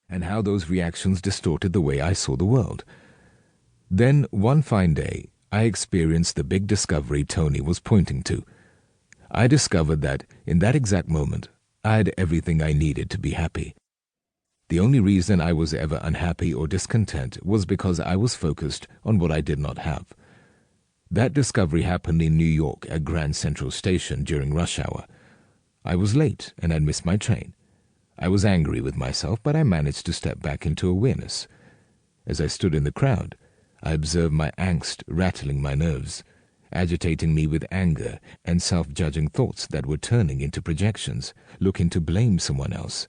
and how those reactions distorted the way I saw the world. Then, one fine day, I experienced the big discovery Tony was pointing to. I discovered that, in that exact moment, I had everything I needed to be happy. The only reason I was ever unhappy or discontent was because I was focused on what I did not have. That discovery happened in New York at Grand Central Station during rush hour. I was late and had missed my train. I was angry with myself, but I managed to step back into awareness. As I stood in the crowd, I observed my angst rattling my nerves, agitating me with anger and self-judging thoughts that were turning into projections, looking to blame someone else.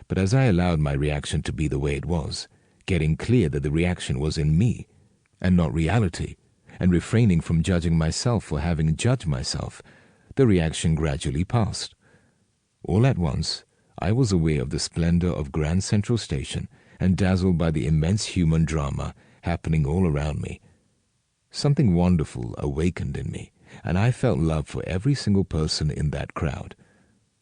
But as I allowed my reaction to be the way it was, getting clear that the reaction was in me and not reality, and refraining from judging myself for having judged myself, the reaction gradually passed. All at once, I was aware of the splendor of Grand Central Station and dazzled by the immense human drama happening all around me. Something wonderful awakened in me, and I felt love for every single person in that crowd.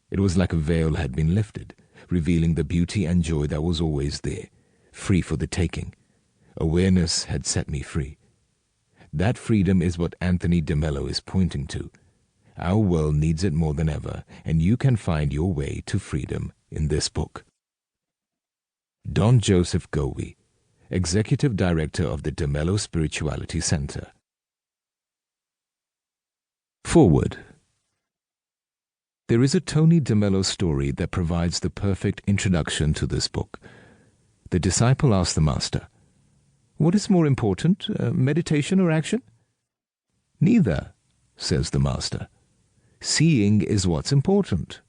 It was like a veil had been lifted, revealing the beauty and joy that was always there, free for the taking. Awareness had set me free. That freedom is what Anthony de Mello is pointing to. Our world needs it more than ever, and you can find your way to freedom in this book. Don Joseph Gowie, Executive Director of the de Mello Spirituality Center. Forward. There is a Tony de Mello story that provides the perfect introduction to this book. The disciple asked the master, "What is more important, meditation or action?" "Neither," says the master. "Seeing is what's important."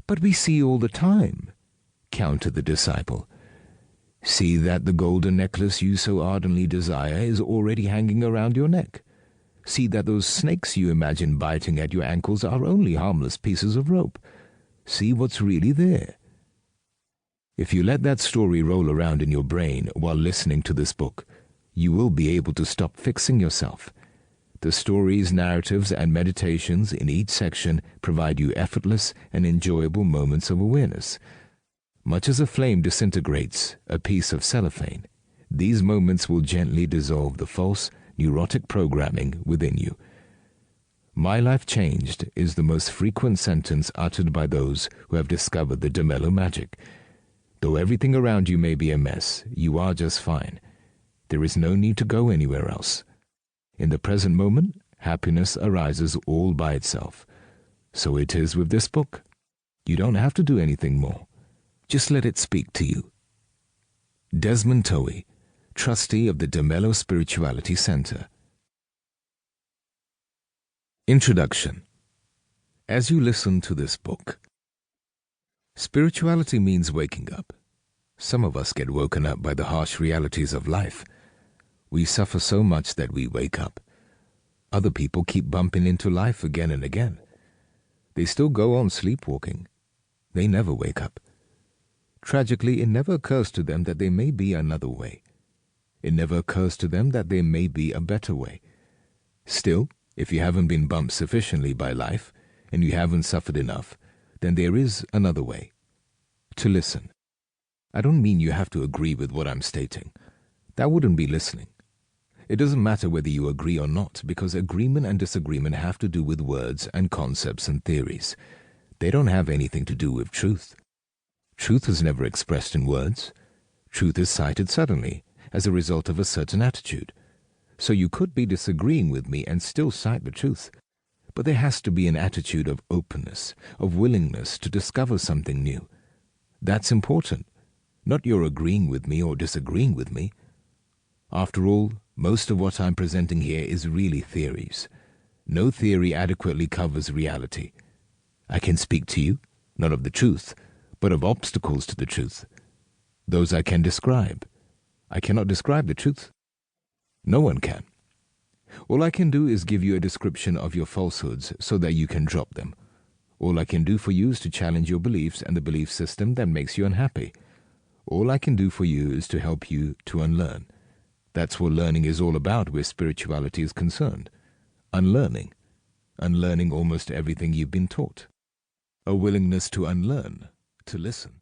"But we see all the time," countered the disciple. "See that the golden necklace you so ardently desire is already hanging around your neck. See that those snakes you imagine biting at your ankles are only harmless pieces of rope. See what's really there." If you let that story roll around in your brain while listening to this book, you will be able to stop fixing yourself. The stories, narratives, and meditations in each section provide you effortless and enjoyable moments of awareness. Much as a flame disintegrates a piece of cellophane, these moments will gently dissolve the false, neurotic programming within you. "My life changed" is the most frequent sentence uttered by those who have discovered the de Mello magic. Though everything around you may be a mess, you are just fine. There is no need to go anywhere else. In the present moment, happiness arises all by itself. So it is with this book. You don't have to do anything more. Just let it speak to you. Desmond Towie, Trustee of the de Mello Spirituality Center. Introduction. As you listen to this book, spirituality means waking up. Some of us get woken up by the harsh realities of life. We suffer so much that we wake up. Other people keep bumping into life again and again. They still go on sleepwalking. They never wake up. Tragically, it never occurs to them that there may be another way. It never occurs to them that there may be a better way. Still, if you haven't been bumped sufficiently by life, and you haven't suffered enough, then there is another way. To listen. I don't mean you have to agree with what I'm stating. That wouldn't be listening. It doesn't matter whether you agree or not, because agreement and disagreement have to do with words and concepts and theories. They don't have anything to do with truth. Truth is never expressed in words. Truth is cited suddenly, as a result of a certain attitude. So you could be disagreeing with me and still cite the truth. But there has to be an attitude of openness, of willingness to discover something new. That's important, not your agreeing with me or disagreeing with me. After all, most of what I'm presenting here is really theories. No theory adequately covers reality. I can speak to you, not of the truth, but of obstacles to the truth. Those I can describe. I cannot describe the truth. No one can. All I can do is give you a description of your falsehoods so that you can drop them. All I can do for you is to challenge your beliefs and the belief system that makes you unhappy. All I can do for you is to help you to unlearn. That's what learning is all about where spirituality is concerned. Unlearning. Unlearning almost everything you've been taught. A willingness to unlearn, to listen.